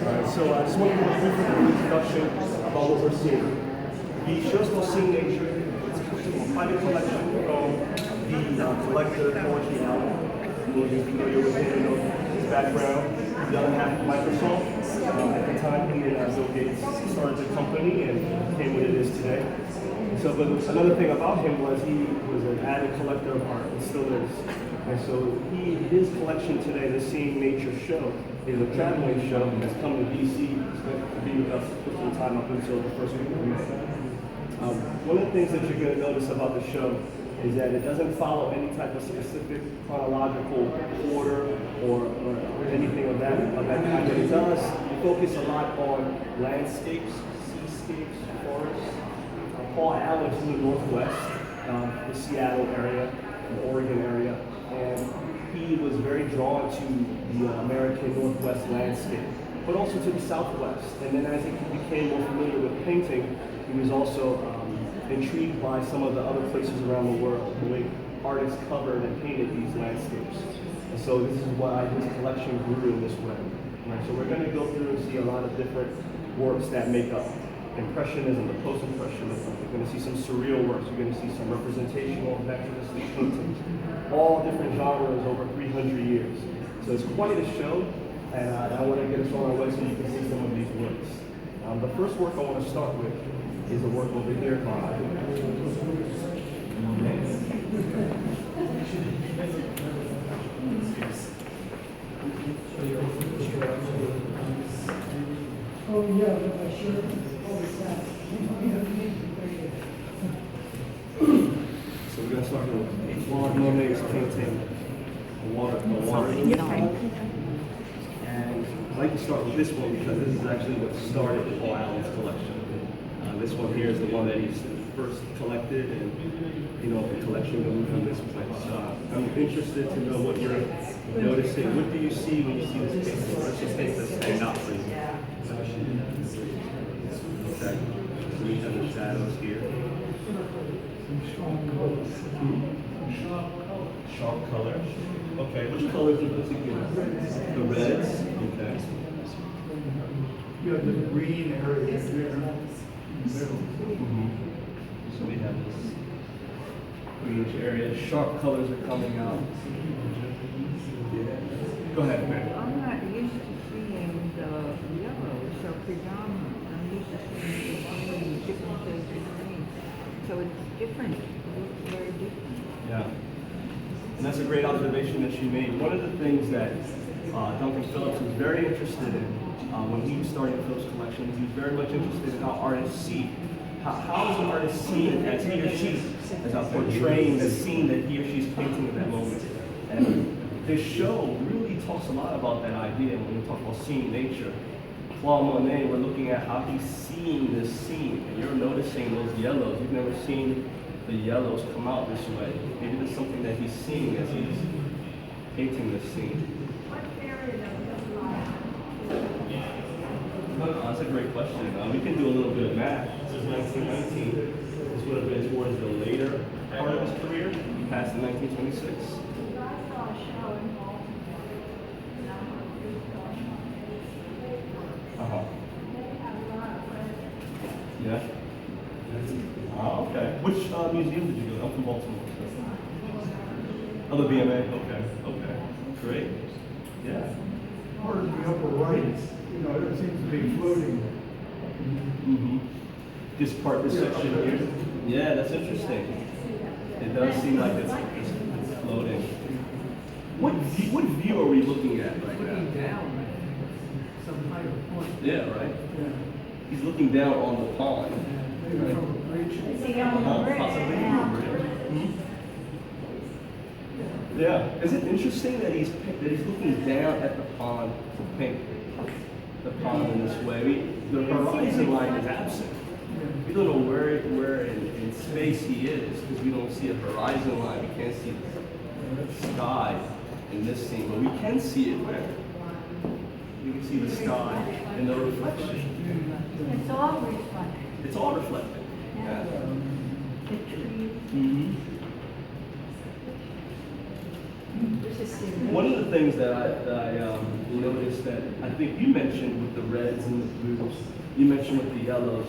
So I just want to give a brief introduction about what we're seeing. The show's called Seeing Nature. It's a private collection from the collector, Poetry Allen. You're familiar with him, you know his background. The other half of Microsoft. At the time, he and Bill Gates started the company and became what it is today. So, but another thing about him was he was an avid collector of art and still is. And so his collection today, the Seeing Nature show, is a traveling show that's coming to DC. It's going to be with us for some time up until the first week of May. One of the things that you're going to notice about the show is that it doesn't follow any type of specific chronological order or anything of that kind. But it does focus a lot on landscapes, seascapes, forests. Paul Allen's from the Northwest, the Seattle area, the Oregon area, and he was very drawn to the American Northwest landscape, but also to the Southwest. And then as he became more familiar with painting, he was also intrigued by some of the other places around the world, the way artists covered and painted these landscapes. And so this is why his collection grew in this way. Right? So we're going to go through and see a lot of different works that make up Impressionism, the post-impressionism. You're going to see some surreal works. You're going to see some representational, naturalistic paintings, all different genres over 300 years. So it's quite a show, and I want to get us on our way so you can see some of these works. The first work I want to start with is a work over here by Oh yeah, but sure. So we're going to start with Claude Monet's painting, The Water. And I'd like to start with this one because this is actually what started Paul Allen's collection. This one here is the one that he's first collected, and you know the collection goes from this place. I'm interested to know what you're noticing. What do you see when you see this painting? Let's just take this stand out for you. Okay. So we have the shadows here. Sharp color. Okay, which colors in particular? The reds. Okay. You have the green area there in the middle. So we have this greenish area. Sharp colors are coming out. Yeah. Go ahead, man. I'm not used to seeing the yellow so predominant. I'm used to seeing the green, different shades of green. So it's different. It's very different. Yeah. And that's a great observation that you made. One of the things that Duncan Phillips was very interested in when he was starting the Phillips collection, he was very much interested in how artists see. How is an artist seen as he or she, as I'm portraying the scene that he or she's painting in that moment? And this show really talks a lot about that idea when we talk about seeing nature. Claude Monet, we're looking at how he's seeing this scene, and you're noticing those yellows. You've never seen the yellows come out this way. Maybe there's something that he's seeing as he's painting this scene. That's a great question. We can do a little bit of math. This is 1919. This would have been towards the later part of his career, past the 1926. Yeah. Oh, okay. Which museum did you go to? I'm from Baltimore. So. Oh, the BMA. Okay. Great. Yeah. Part of the upper right, you know, it seems to be floating. This section here. Yeah, that's interesting. It does seem like it's floating. What view are we looking at right now? Looking down some higher point. Yeah, right. Yeah. He's looking down on the pond. Maybe Right. from a bridge. Possibly from a bridge. Yeah. Is it interesting that he's looking down at the pond to paint the pond in this way? The horizon line is absent. We don't know where in space he is because we don't see a horizon line. We can't see the sky in this scene, but we can see it where we can see the sky in the reflection. It's all reflected. It's all reflected. Yeah. The trees. Mm-hmm. This One of the things that I noticed that I think you mentioned with the reds and the blues, you mentioned with the yellows,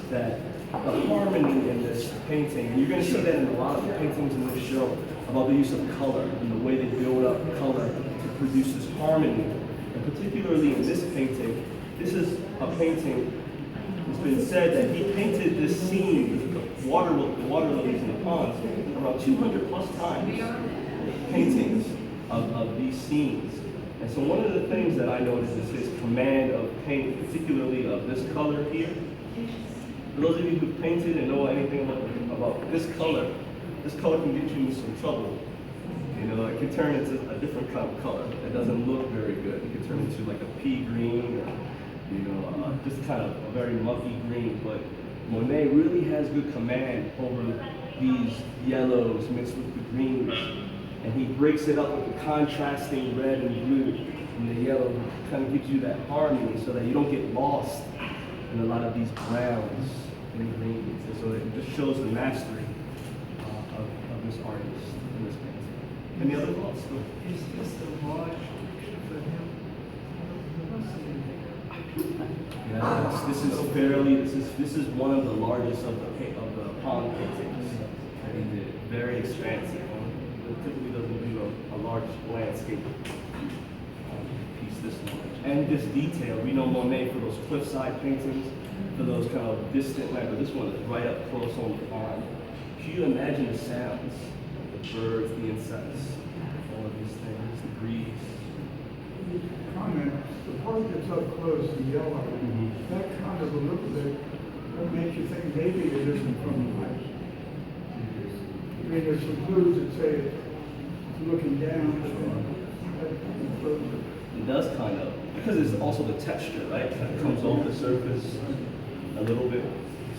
that the harmony in this painting, you're going to see that in a lot of the paintings in this show about the use of color and the way they build up color to produce this harmony. And particularly in this painting, this is a painting, it's been said that he painted this scene, the water lilies in the ponds, around 200 plus times, paintings of these scenes. And so one of the things that I noticed is his command of paint, particularly of this color here. For those of you who've painted and know anything about this color can get you in some trouble. You know, it can turn into a different kind of color. It doesn't look very good. It can turn into like a pea green, or, you know, just kind of a very mucky green. But Monet really has good command over these yellows mixed with the greens. And he breaks it up with the contrasting red and blue. And the yellow kind of gives you that harmony so that you don't get lost in a lot of these browns and greens. And so it just shows the mastery of this artist in this painting. Any other thoughts? Is this the large picture for him? Yes, this is one of the largest of the pond paintings that he did. Very expansive. Typically doesn't do a large landscape piece this large. And this detail, we know Monet for those cliffside paintings, for those kind of distant land, but this one is right up close on the pond. Can you imagine the sounds? The birds, the insects, all of these things, the breeze. Comment, the part that's up close, the yellow, that kind of a look that makes you think maybe it isn't from the light. I mean, there's some clues that say it's looking down, but that kind of clues it. It does kind of, because it's also the texture, right? That comes off the surface a little bit.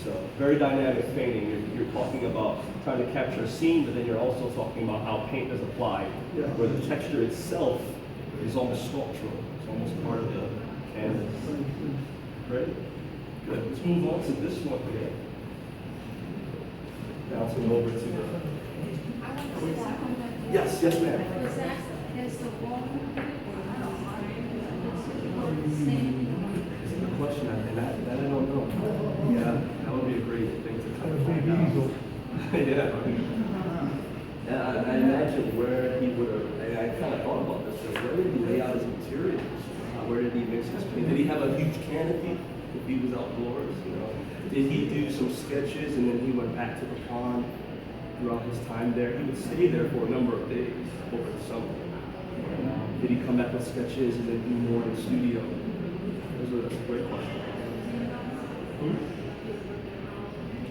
So, very dynamic painting. You're talking about trying to capture a scene, but then you're also talking about how paint is applied, where the texture itself is almost sculptural. It's almost part of the canvas. Great. Good. Let's move on to this one here. Bouncing over to the... Yes, yes, ma'am. Is the wall It's a good question, and that I don't know. Yeah, that would be a great thing to kind of find out. Yeah. Yeah, I imagine where he would have, and I kind of thought about this, so where did he lay out his materials? Where did he mix his paint? Did he have a huge canopy if he was outdoors, you know? Did he do some sketches and then he went back to the pond throughout his time there? He would stay there for a number of days over the summer. Did he come back with sketches and then do more in the studio? That's a great question.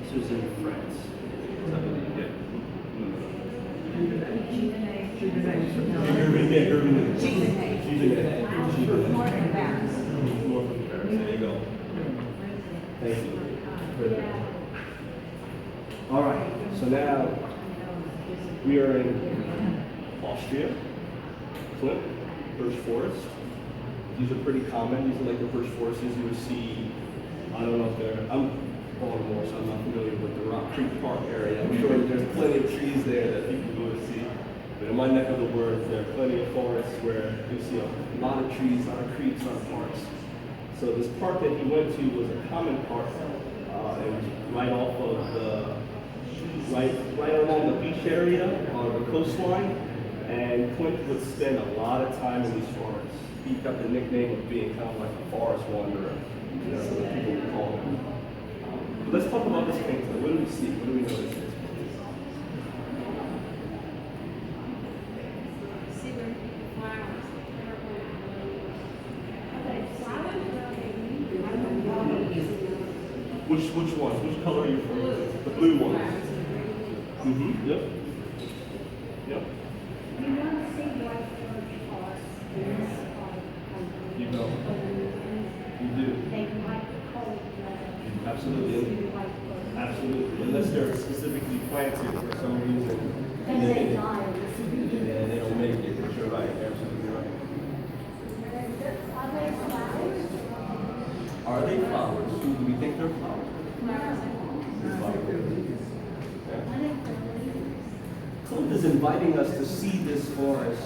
This was in France. Is that what he did? More than Paris. North of Paris. There you go. Thank you for that. All right. So now we are in Austria. Clip, birch forest. These are pretty common. These are like the birch forests you would see. I don't know if they're. I'm Baltimore, so I'm not familiar with the Rock Creek Park area. I'm sure there's plenty of trees there that people go to see. But in my neck of the woods, there are plenty of forests where you see a lot of trees, a lot of creeks, a lot of parks. So this park that he went to was a common park, and right off of the, right along the beach area on the coastline. And Clint would spend a lot of time in these forests. He got the nickname of being kind of like a forest wanderer. That's what people would call him. Let's talk about this painting. What do we see? What do we notice? see where flowers? Which ones? Which color are you referring to? The blue ones. Mm-hmm. Yep. Yep. You want to see white birch forest in this You know. You do. They like the cold weather. Absolutely. Absolutely. Unless they're specifically planted for some reason. Then they die. Yeah, they don't make it. You're right. Absolutely right. Are they flowers? Are they flowers? Do we think they're flowers? They're flowers. Yeah. Clint is inviting us to see this forest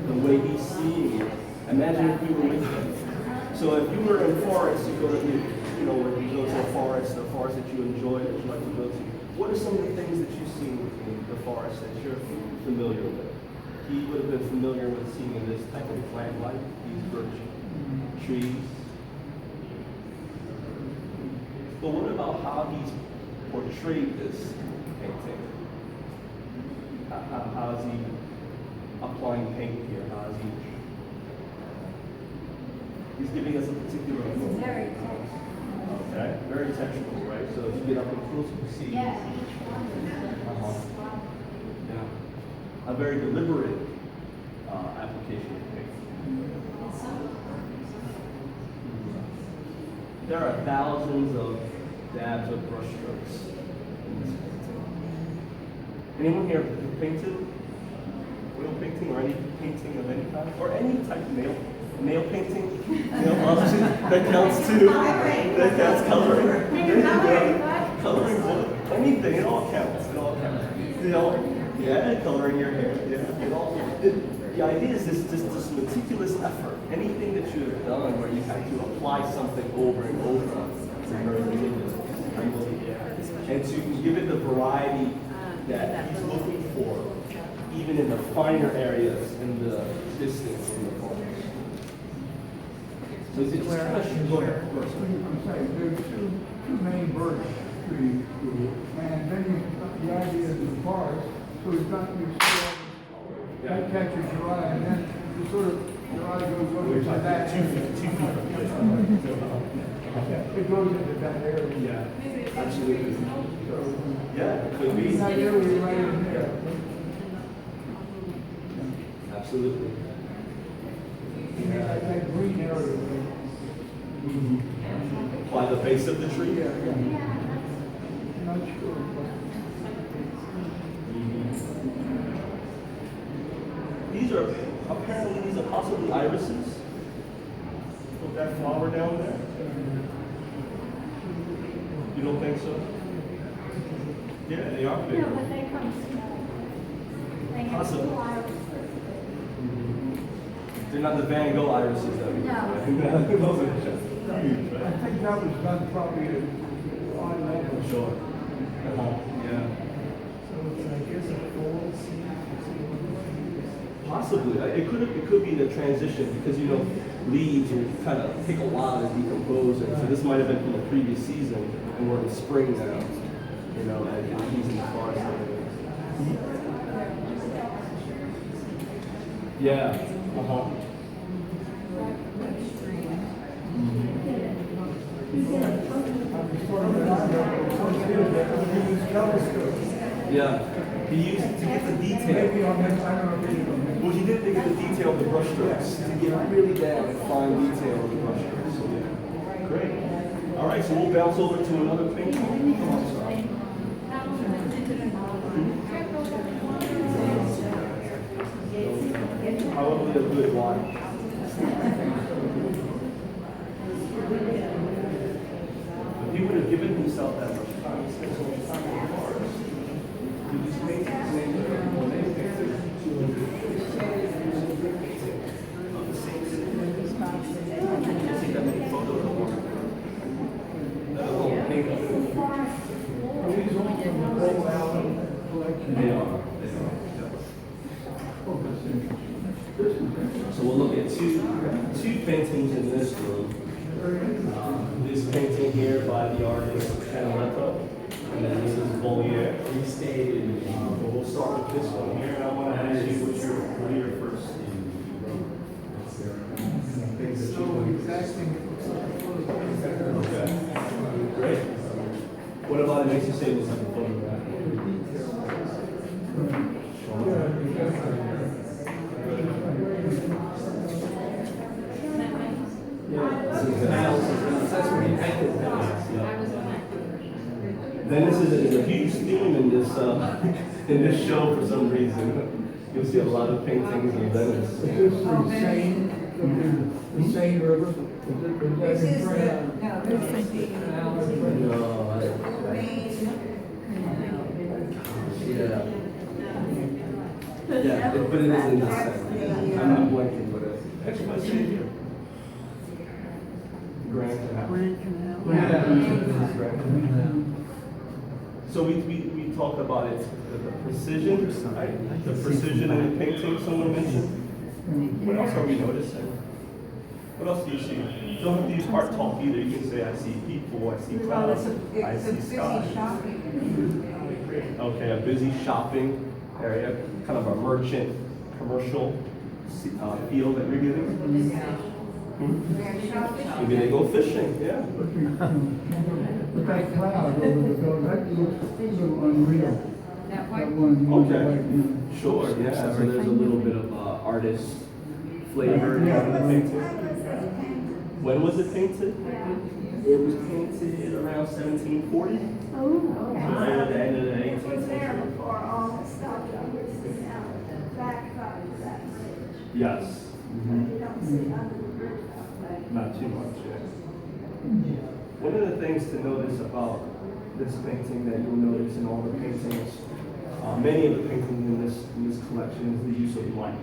the way he's seeing it. Imagine if we were with him. So if you were in forest, you go to, when you go to a forest that you enjoy, that you like to go to, what are some of the things that you see in the forest that you're familiar with? He would have been familiar with seeing this type of plant life, these birch trees. But what about how he's portrayed this painting? How is he applying paint here? How is he? He's giving us a particular look. Very close. Okay, very textural, right? So if you get up and close, you see. Yeah, each one is Yeah. A very deliberate application of paint. There are thousands of dabs of brush strokes in this painting. Anyone here who painted? Oil painting or any painting of any kind? Or any type of nail painting? Nail polish? That counts too. That counts coloring. There you go. Coloring wood. Anything, it all counts. It all counts. Yeah, coloring your hair. Yeah, it all counts. The idea is this meticulous effort. Anything that you have done where you have to apply something over and over is very meticulous. And to give it the variety that he's looking for, even in the finer areas in the distance in the forest. So it's just kind of go ahead. I'm saying, there's two main birch trees, and then the idea is the forest, so it's got these that catches your eye, and then you sort of, your eye goes over to that. 2 feet. It goes into that area. Yeah, absolutely. So, Yeah, it could be. that area right in there. Absolutely. That green area. By the base of the tree? Yeah. Not sure. These are possibly irises. Put that flower down there. You don't think so? Yeah, they are big. No, but they come small. They have Possibly. two irises. They're not the Van Gogh irises that we No. Those are just huge, I right? think that was done probably at odd level. Sure. Yeah. Possibly. It could be the transition because leaves will kind of take a while to decompose, and so this might have been from the previous season, and we're in spring now. And he's in the forest. Yeah. Yeah. He used it to get the detail. Well, he did think of the detail of the brush strokes to get really down and fine detail of the brush strokes. So, yeah. Great. All right, so we'll bounce over to another painting. Come on, sorry. Probably a good one. If he would have given himself that much time, he spent so much time in the forest. Do these paintings when they picture of the same city. You can see that many photos of one. That whole painting. These all from the Bull Allen collection. They are. Oh, that's interesting. So we'll look at two paintings in this room. This painting here by the artist Canaletto, and then this is Bollier. But we'll start with this one here, and I want to ask you what are your first. So exacting, it looks like a photograph. Okay. Great. What about it makes you say it looks like a photograph? That's where he painted that. Then this is a huge theme in this show for some reason. You'll see a lot of paintings of Venice. Is this the Seine River? This is Yeah. Yeah, but it is in the center. I'm not blanking, but Actually, I see it here. Grand Canal. So we talked about it, the precision, right? The precision in the painting someone mentioned. What else are we noticing? What else do you see? You don't have to use art talk either. You can say, I see people, I see clouds, I see sky. Okay, a busy shopping area, kind of a merchant, commercial feel that we're getting. Maybe they go fishing, yeah. But that cloud over the building, that looks a little unreal. That one, Okay. like, Sure, yeah, so there's a little bit of artist flavor in the painting. When was it painted? It was painted around 1740. Right at the end of the 18th century. Before all the stuff that was back of that bridge. Yes. You don't see under the bridge that way. Not too much, yeah. One of the things to notice about this painting that you'll notice in all the paintings, many of the paintings in this collection, is the use of light.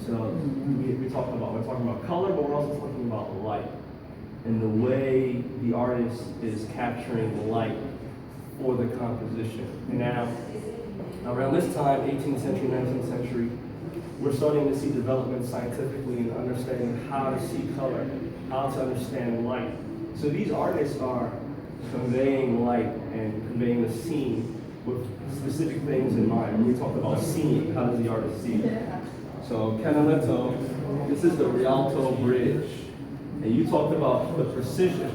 So we're talking about color, but we're also talking about light and the way the artist is capturing the light for the composition. Now, around this time, 18th century, 19th century, we're starting to see development scientifically in understanding how to see color, how to understand light. So these artists are conveying light and conveying the scene with specific things in mind. When we talk about seeing, how does the artist see? So Canaletto, this is the Rialto Bridge. And you talked about the precision.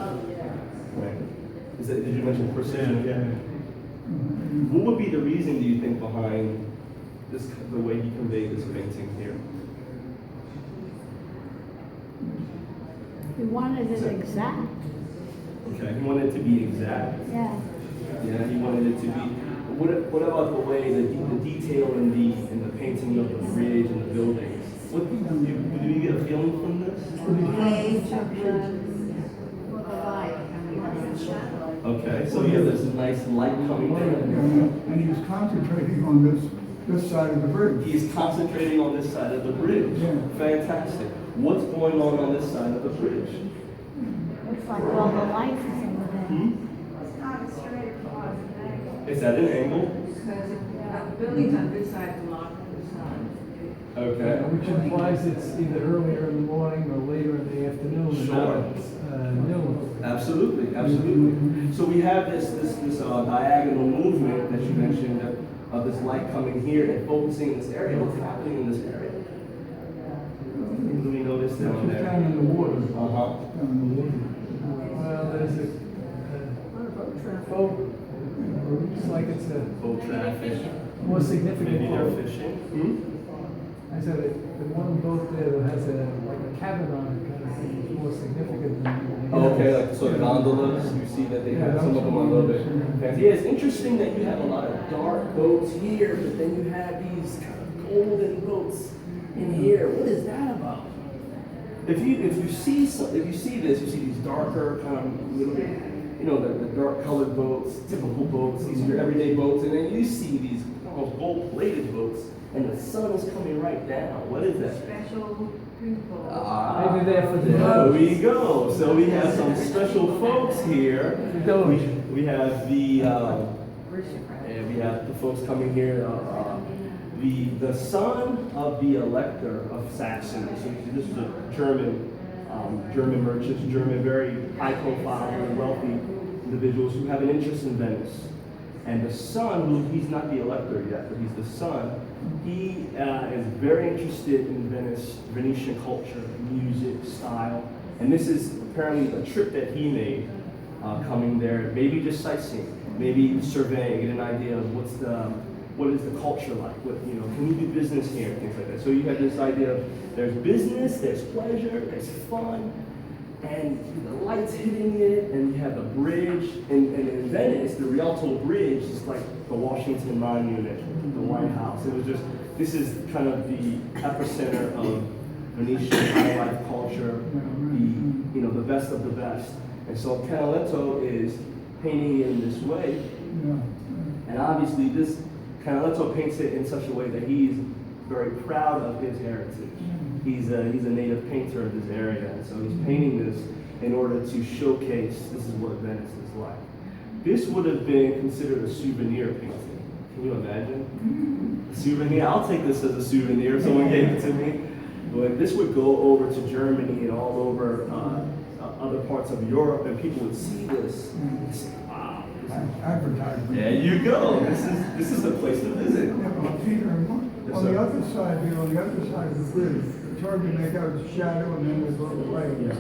Right? Did you mention precision? Yeah. What would be the reason, do you think, behind this, the way he conveyed this painting here? He wanted it exact. Okay, he wanted it to be exact. Yeah. Yeah, he wanted it to be. What about the way the detail in the painting of the bridge and the buildings? What do you get a feeling from this? Okay, so you have this nice light coming down. and he was concentrating on this side of the bridge. He's concentrating on this side of the bridge. Yeah. Fantastic. What's going on this side of the bridge? Looks like all the lights is over there. It's not a straight across, right? Is that an angle? Because the building's on this side, the lot on this side. Okay. Which implies it's either earlier in the morning or later in the afternoon, and not noon. Absolutely, absolutely. So we have this diagonal movement that you mentioned of this light coming here and focusing in this area. What's happening in this area? What do we notice down there? Down in the water. Uh-huh. Down in the water. Well, there's a boat. It's like it's a Boat traffic. more significant Maybe they're boat. fishing. I said the one boat there that has like a cabin on it kind of thing is more significant than the Okay, like so the gondolas, you see that they have some of them a little bit. Yeah, it's interesting that you have a lot of dark boats here, but then you have these kind of golden boats in here. What is that about? If you see this, you see these darker kind of little bit, the dark colored boats, typical boats. These are your everyday boats, and then you see these almost gold-plated boats, and the sun is coming right down. What is that? Special people. Maybe they're for the There we go. So we have some special folks here. Doge. We have the folks coming here. The son of the Elector of Saxony. So this is a German merchants, German very high-profile, very wealthy individuals who have an interest in Venice. And the son, he's not the Elector yet, but he's the son. He is very interested in Venetian culture, music, style. And this is apparently a trip that he made coming there, maybe just sightseeing, maybe surveying, get an idea of what is the culture like, can you do business here, and things like that. So you have this idea of there's business, there's pleasure, there's fun, and the lights hitting it, and you have the bridge, and in Venice, the Rialto Bridge is like the Washington Monument, the White House. This is kind of the epicenter of Venetian high life culture, the best of the best. And so Canaletto is painting it in this way, and obviously this Canaletto paints it in such a way that he's very proud of his heritage. He's a native painter of this area, and so he's painting this in order to showcase this is what Venice is like. This would have been considered a souvenir painting. Can you imagine? A souvenir? I'll take this as a souvenir if someone gave it to me. But this would go over to Germany and all over other parts of Europe, and people would see this and say, wow. Advertisement. There you go. This is the place to visit. Yeah, but Peter, on Yes, the sir. other side, on the other side of the bridge, it's hard to make out the shadow and then there's all the light.